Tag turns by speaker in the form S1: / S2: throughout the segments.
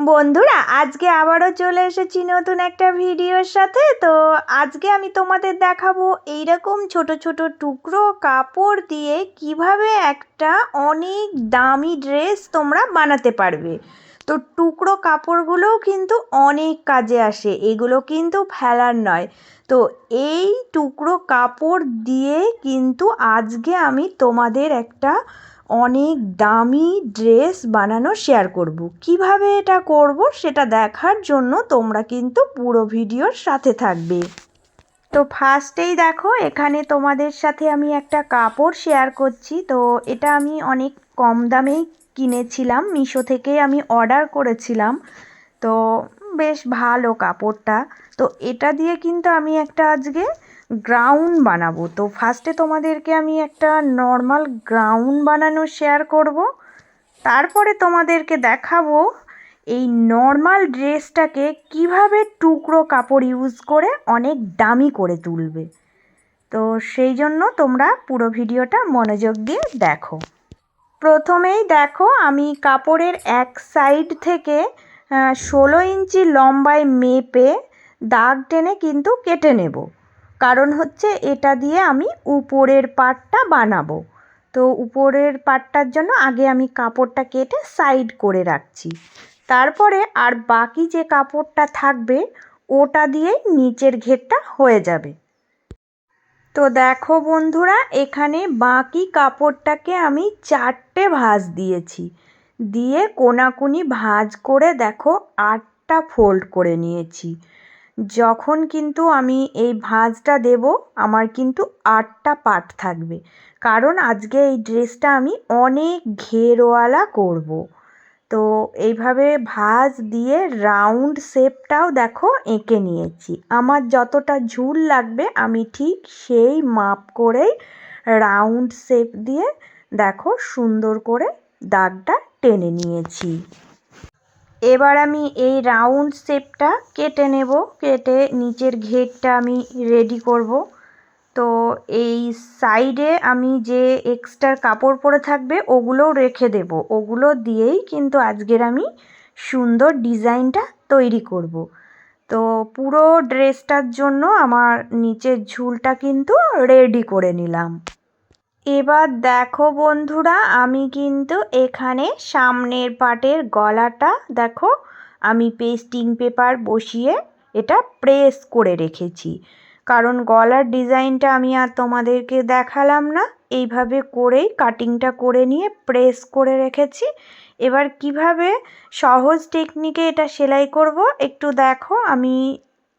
S1: বন্ধুরা, আজকে আবারও চলে এসেছি নতুন একটা ভিডিওর সাথে। তো আজকে আমি তোমাদের দেখাবো এইরকম ছোট ছোট টুকরো কাপড় দিয়ে কিভাবে একটা অনেক দামি ড্রেস তোমরা বানাতে পারবে। তো টুকরো কাপড়গুলোও কিন্তু অনেক কাজে আসে, এগুলো কিন্তু ফেলার নয়। তো এই টুকরো কাপড় দিয়ে কিন্তু আজকে আমি তোমাদের একটা অনেক দামি ড্রেস বানানো শেয়ার করব। কিভাবে এটা করব সেটা দেখার জন্য তোমরা কিন্তু পুরো ভিডিওর সাথে থাকবে। তো ফার্স্টেই দেখো, এখানে তোমাদের সাথে আমি একটা কাপড় শেয়ার করছি। তো এটা আমি অনেক কম দামেই কিনেছিলাম, মিশো থেকে আমি অর্ডার করেছিলাম। তো বেশ ভালো কাপড়টা। তো এটা দিয়ে কিন্তু আমি একটা আজকে গ্রাউন বানাবো। তো ফার্স্টে তোমাদেরকে আমি একটা নর্মাল গ্রাউন বানানো শেয়ার করব, তারপরে তোমাদেরকে দেখাবো এই নর্মাল ড্রেসটাকে কিভাবে টুকরো কাপড় ইউজ করে অনেক দামি করে তুলবে। তো সেই জন্য তোমরা পুরো ভিডিওটা মনোযোগ দিয়ে দেখো। প্রথমেই দেখো, আমি কাপড়ের এক সাইড থেকে 16 ইঞ্চি লম্বায় মেপে দাগ টেনে কিন্তু কেটে নেব। কারণ হচ্ছে এটা দিয়ে আমি উপরের পার্টটা বানাবো। তো উপরের পার্টটার জন্য আগে আমি কাপড়টা কেটে সাইড করে রাখছি। তারপরে আর বাকি যে কাপড়টা থাকবে ওটা দিয়েই নিচের ঘেরটা হয়ে যাবে। তো দেখো বন্ধুরা, এখানে বাকি কাপড়টাকে আমি 4টে ভাঁজ দিয়েছি, দিয়ে কোনাকুনি ভাঁজ করে দেখো 8টা ফোল্ড করে নিয়েছি। যখন কিন্তু আমি এই ভাঁজটা দেব আমার কিন্তু 8টা পার্ট থাকবে, কারণ আজকে এই ড্রেসটা আমি অনেক ঘেরওয়ালা করব। তো এইভাবে ভাঁজ দিয়ে রাউন্ড শেপটাও দেখো এঁকে নিয়েছি। আমার যতটা ঝুল লাগবে আমি ঠিক সেই মাপ করেই রাউন্ড শেপ দিয়ে দেখো সুন্দর করে দাগটা টেনে নিয়েছি। এবার আমি এই রাউন্ড শেপটা কেটে নেব, কেটে নিচের ঘেরটা আমি রেডি করব। তো এই সাইডে আমি যে এক্সট্রা কাপড় পরে থাকবে ওগুলোও রেখে দেব, ওগুলো দিয়েই কিন্তু আজকের আমি সুন্দর ডিজাইনটা তৈরি করব। তো পুরো ড্রেসটার জন্য আমার নিচের ঝুলটা কিন্তু রেডি করে নিলাম। এবার দেখো বন্ধুরা, আমি কিন্তু এখানে সামনের পাটের গলাটা দেখো আমি পেস্টিং পেপার বসিয়ে এটা প্রেস করে রেখেছি। কারণ গলার ডিজাইনটা আমি আর তোমাদেরকে দেখালাম না, এইভাবে করেই কাটিংটা করে নিয়ে প্রেস করে রেখেছি। এবার কিভাবে সহজ টেকনিকে এটা সেলাই করব একটু দেখো। আমি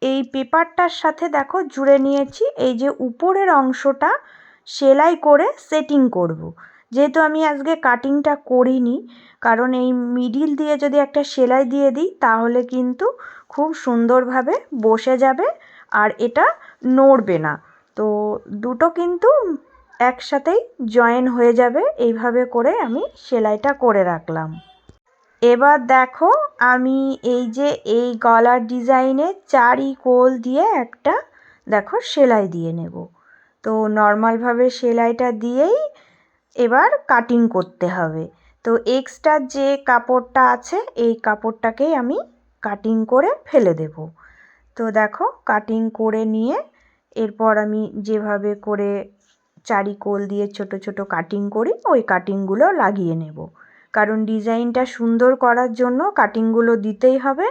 S1: এই পেপারটার সাথে দেখো জুড়ে নিয়েছি, এই যে উপরের অংশটা সেলাই করে সেটিং করব। যেহেতু আমি আজকে কাটিংটা করিনি, কারণ এই মিডিল দিয়ে যদি একটা সেলাই দিয়ে দিই তাহলে কিন্তু খুব সুন্দরভাবে বসে যাবে আর এটা নড়বে না। তো দুটো কিন্তু একসাথেই জয়েন হয়ে যাবে, এইভাবে করে আমি সেলাইটা করে রাখলাম। এবার দেখো, আমি এই যে এই গলার ডিজাইনে চারিকোল দিয়ে একটা দেখো সেলাই দিয়ে নেব। তো নর্মালভাবে সেলাইটা দিয়েই এবার কাটিং করতে হবে। তো এক্সট্রা যে কাপড়টা আছে এই কাপড়টাকেই আমি কাটিং করে ফেলে দেব। তো দেখো কাটিং করে নিয়ে এরপর আমি যেভাবে করে চারিকোল দিয়ে ছোট ছোট কাটিং করি ওই কাটিংগুলো লাগিয়ে নেব। কারণ ডিজাইনটা সুন্দর করার জন্য কাটিংগুলো দিতেই হবে।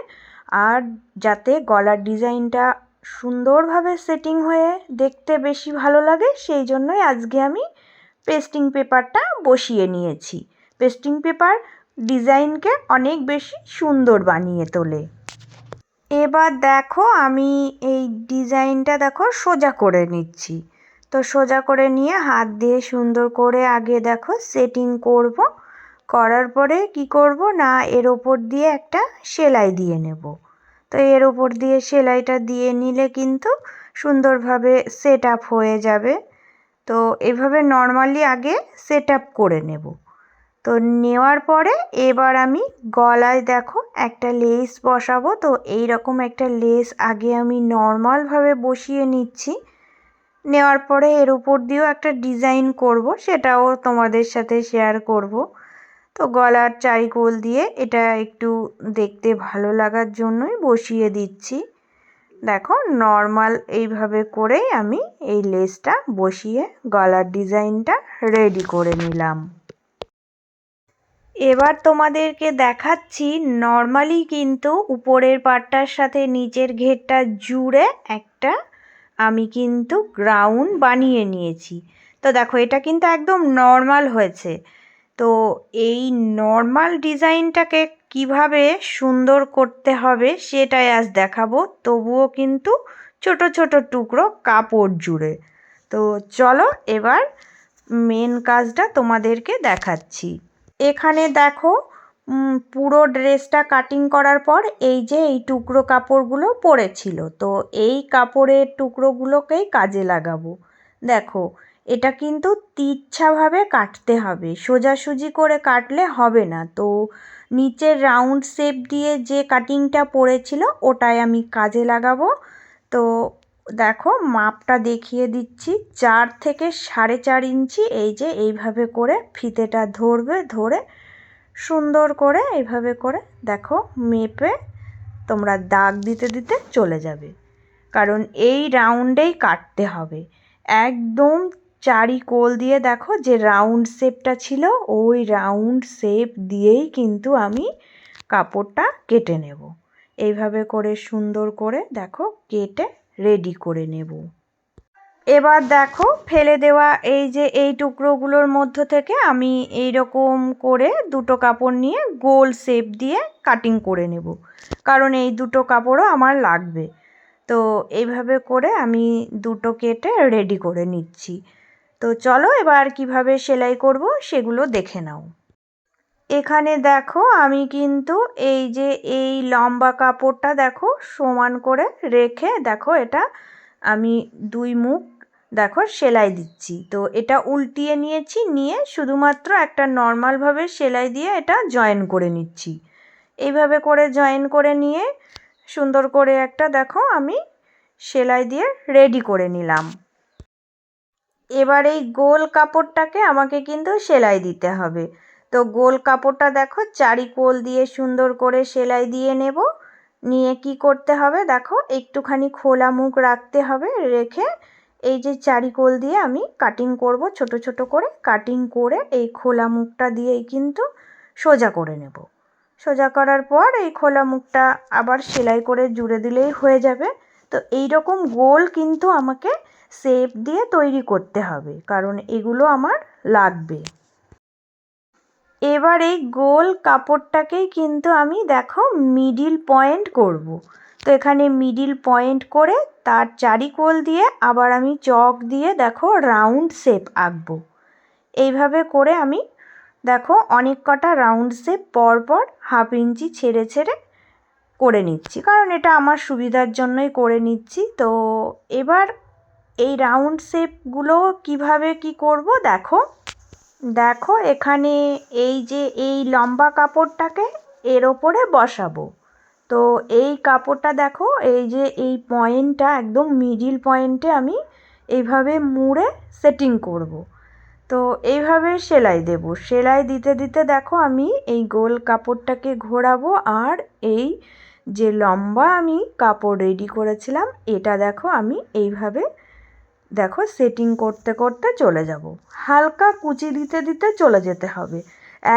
S1: আর যাতে গলার ডিজাইনটা সুন্দরভাবে সেটিং হয়ে দেখতে বেশি ভালো লাগে সেই জন্যই আজকে আমি পেস্টিং পেপারটা বসিয়ে নিয়েছি। পেস্টিং পেপার ডিজাইনকে অনেক বেশি সুন্দর বানিয়ে তোলে। এবার দেখো, আমি এই ডিজাইনটা দেখো সোজা করে নিচ্ছি। তো সোজা করে নিয়ে হাত দিয়ে সুন্দর করে আগে দেখো সেটিং করব। করার পরে কি করব না, এর ওপর দিয়ে একটা সেলাই দিয়ে নেব। তো এর ওপর দিয়ে সেলাইটা দিয়ে নিলে কিন্তু সুন্দরভাবে সেট আপ হয়ে যাবে। তো এভাবে নর্মালি আগে সেট আপ করে নেব। তো নেওয়ার পরে এবার আমি গলায় দেখো একটা লেস বসাবো। তো এই রকম একটা লেস আগে আমি নর্মালভাবে বসিয়ে নিচ্ছি। নেওয়ার পরে এর উপর দিয়েও একটা ডিজাইন করব, সেটাও তোমাদের সাথে শেয়ার করব। তো গলার চারিকোল দিয়ে এটা একটু দেখতে ভালো লাগার জন্যই বসিয়ে দিচ্ছি। দেখো নর্মাল এইভাবে করেই আমি এই লেসটা বসিয়ে গলার ডিজাইনটা রেডি করে নিলাম। এবার তোমাদেরকে দেখাচ্ছি নর্মালি কিন্তু উপরের পাটটার সাথে নিচের ঘেরটা জুড়ে একটা আমি কিন্তু গ্রাউন্ড বানিয়ে নিয়েছি। তো দেখো এটা কিন্তু একদম নর্মাল হয়েছে। তো এই নর্মাল ডিজাইনটাকে কিভাবে সুন্দর করতে হবে সেটাই আজ দেখাবো, তবুও কিন্তু ছোট ছোট টুকরো কাপড় জুড়ে। তো চলো এবার মেন কাজটা তোমাদেরকে দেখাচ্ছি। এখানে দেখো পুরো ড্রেসটা কাটিং করার পর এই যে এই টুকরো কাপড়গুলো পড়েছিল, তো এই কাপড়ের টুকরোগুলোকেই কাজে লাগাবো। দেখো এটা কিন্তু তিরছাভাবে কাটতে হবে, সোজাসুজি করে কাটলে হবে না। তো নিচের রাউন্ড শেপ দিয়ে যে কাটিংটা পড়েছিল ওটাই আমি কাজে লাগাবো। তো দেখো মাপটা দেখিয়ে দিচ্ছি, 4 থেকে 4.5 ইঞ্চি এই যে এইভাবে করে ফিতেটা ধরবে, ধরে সুন্দর করে এইভাবে করে দেখো মেপে তোমরা দাগ দিতে দিতে চলে যাবে, কারণ এই রাউন্ডেই কাটতে হবে। একদম চারিকোল দিয়ে দেখো যে রাউন্ড শেপটা ছিল ওই রাউন্ড শেপ দিয়েই কিন্তু আমি কাপড়টা কেটে নেব। এইভাবে করে সুন্দর করে দেখো কেটে রেডি করে নেব। এবার দেখো ফেলে দেওয়া এই যে এই টুকরোগুলোর মধ্য থেকে আমি এই রকম করে দুটো কাপড় নিয়ে গোল শেপ দিয়ে কাটিং করে নেব, কারণ এই দুটো কাপড়ও আমার লাগবে। তো এইভাবে করে আমি দুটো কেটে রেডি করে নিচ্ছি। তো চলো এবার কিভাবে সেলাই করব সেগুলো দেখে নাও। এখানে দেখো আমি কিন্তু এই যে এই লম্বা কাপড়টা দেখো সমান করে রেখে দেখো এটা আমি 2 মুখ দেখো সেলাই দিচ্ছি। তো এটা উল্টিয়ে নিয়েছি, নিয়ে শুধুমাত্র একটা নর্মালভাবে সেলাই দিয়ে এটা জয়েন করে নিচ্ছি। এইভাবে করে জয়েন করে নিয়ে সুন্দর করে একটা দেখো আমি সেলাই দিয়ে রেডি করে নিলাম। এবার এই গোল কাপড়টাকে আমাকে কিন্তু সেলাই দিতে হবে। তো গোল কাপড়টা দেখো চারিকোল দিয়ে সুন্দর করে সেলাই দিয়ে নেব। নিয়ে কি করতে হবে দেখো একটুখানি খোলা মুখ রাখতে হবে, রেখে এই যে চারিকোল দিয়ে আমি কাটিং করব, ছোট ছোট করে কাটিং করে এই খোলা মুখটা দিয়েই কিন্তু সোজা করে নেব। সোজা করার পর এই খোলা মুখটা আবার সেলাই করে জুড়ে দিলেই হয়ে যাবে। তো এই রকম গোল কিন্তু আমাকে শেপ দিয়ে তৈরি করতে হবে, কারণ এগুলো আমার লাগবে। এবার এই গোল কাপড়টাকেই কিন্তু আমি দেখো মিডিল পয়েন্ট করব। তো এখানে মিডিল পয়েন্ট করে তার চারিকোল দিয়ে আবার আমি চক দিয়ে দেখো রাউন্ড শেপ আঁকবো। এইভাবে করে আমি দেখো অনেক কটা রাউন্ড শেপ পর পর 1/2 ইঞ্চি ছেড়ে ছেড়ে করে নিচ্ছি, কারণ এটা আমার সুবিধার জন্যই করে নিচ্ছি। তো এবার এই রাউন্ড শেপগুলো কিভাবে কি করব দেখো। দেখো এখানে এই যে এই লম্বা কাপড়টাকে এর ওপরে বসাবো। তো এই কাপড়টা দেখো এই যে এই পয়েন্টটা একদম মিডিল পয়েন্টে আমি এইভাবে মুড়ে সেটিং করব। তো এইভাবে সেলাই দেব। সেলাই দিতে দিতে দেখো আমি এই গোল কাপড়টাকে ঘোরাবো, আর এই যে লম্বা আমি কাপড় রেডি করেছিলাম এটা দেখো আমি এইভাবে দেখো সেটিং করতে করতে চলে যাব। হালকা কুচি দিতে দিতে চলে যেতে হবে,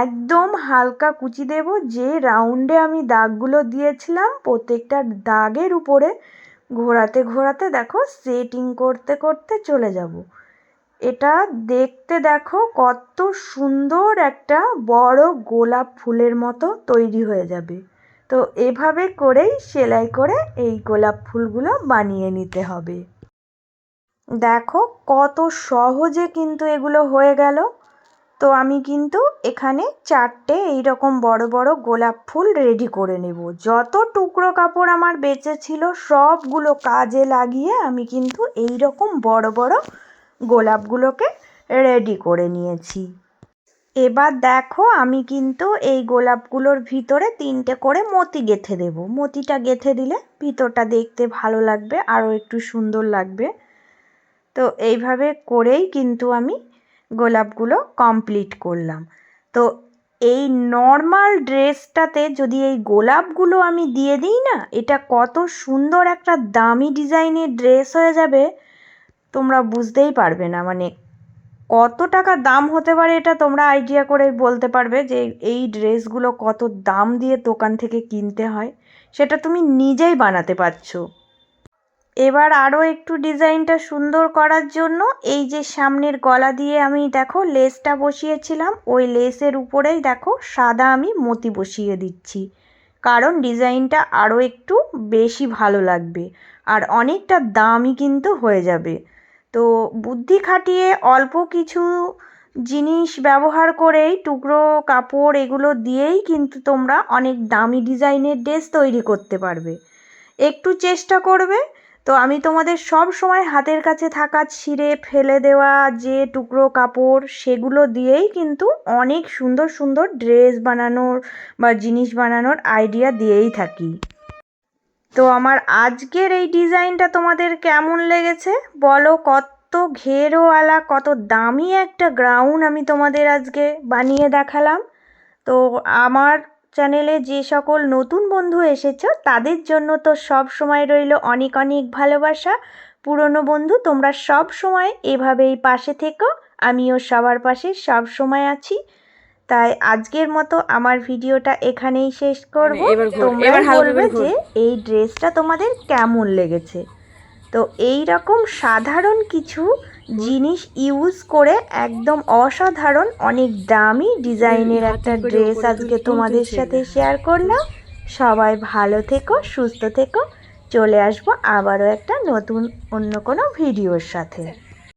S1: একদম হালকা কুচি দেব। যে রাউন্ডে আমি দাগগুলো দিয়েছিলাম প্রত্যেকটা দাগের উপরে ঘোরাতে ঘোরাতে দেখো সেটিং করতে করতে চলে যাব। এটা দেখতে দেখো কত সুন্দর একটা বড় গোলাপ ফুলের মতো তৈরি হয়ে যাবে। তো এভাবে করেই সেলাই করে এই গোলাপ ফুলগুলো বানিয়ে নিতে হবে। দেখো কত সহজে কিন্তু এগুলো হয়ে গেল। তো আমি কিন্তু এখানে 4টে এইরকম বড় বড় গোলাপ ফুল রেডি করে নেব। যত টুকরো কাপড় আমার বেঁচে ছিল সবগুলো কাজে লাগিয়ে আমি কিন্তু এই রকম বড় বড় গোলাপগুলোকে রেডি করে নিয়েছি। এবার দেখো আমি কিন্তু এই গোলাপগুলোর ভিতরে 3টে করে মতি গেঁথে দেব। মতিটা গেঁথে দিলে ভিতরটা দেখতে ভালো লাগবে, আরও একটু সুন্দর লাগবে। তো এইভাবে করেই কিন্তু আমি গোলাপগুলো কমপ্লিট করলাম। তো এই নর্মাল ড্রেসটাতে যদি এই গোলাপগুলো আমি দিয়ে দিই না, এটা কত সুন্দর একটা দামি ডিজাইনের ড্রেস হয়ে যাবে, তোমরা বুঝতেই পারবে না। মানে কত টাকা দাম হতে পারে এটা তোমরা আইডিয়া করে বলতে পারবে যে এই ড্রেসগুলো কত দাম দিয়ে দোকান থেকে কিনতে হয়, সেটা তুমি নিজেই বানাতে পারছো। এবার আরও একটু ডিজাইনটা সুন্দর করার জন্য এই যে সামনের গলা দিয়ে আমি দেখো লেসটা বসিয়েছিলাম, ওই লেসের উপরেই দেখো সাদা আমি মতি বসিয়ে দিচ্ছি, কারণ ডিজাইনটা আরও একটু বেশি ভালো লাগবে আর অনেকটা দামি কিন্তু হয়ে যাবে। তো বুদ্ধি খাটিয়ে অল্প কিছু জিনিস ব্যবহার করেই, টুকরো কাপড় এগুলো দিয়েই কিন্তু তোমরা অনেক দামি ডিজাইনের ড্রেস তৈরি করতে পারবে। একটু চেষ্টা করবে। তো আমি তোমাদের সব সময় হাতের কাছে থাকা ছিঁড়ে ফেলে দেওয়া যে টুকরো কাপড় সেগুলো দিয়েই কিন্তু অনেক সুন্দর সুন্দর ড্রেস বানানোর বা জিনিস বানানোর আইডিয়া দিয়েই থাকি। তো আমার আজকের এই ডিজাইনটা তোমাদের কেমন লেগেছে বলো? কত ঘেরওয়ালা, কত দামি একটা গাউন আমি তোমাদের আজকে বানিয়ে দেখালাম। তো আমার চ্যানেলে যে সকল নতুন বন্ধু এসেছো তাদের জন্য তো সব সময় রইল অনেক অনেক ভালোবাসা। পুরনো বন্ধু তোমরা সব সময় এভাবেই পাশে থেকো, আমিও সবার পাশে সব সময় আছি। তাই আজকের মতো আমার ভিডিওটা এখানেই শেষ করব। তোমরা বলবে যে এই ড্রেসটা তোমাদের কেমন লেগেছে। তো এই রকম সাধারণ কিছু জিনিস ইউজ করে একদম অসাধারণ অনেক দামি ডিজাইনের একটা ড্রেস আজকে তোমাদের সাথে শেয়ার করলাম। সবাই ভালো থেকো, সুস্থ থেকো। চলে আসবো আবারও একটা নতুন অন্য কোনো ভিডিওর সাথে।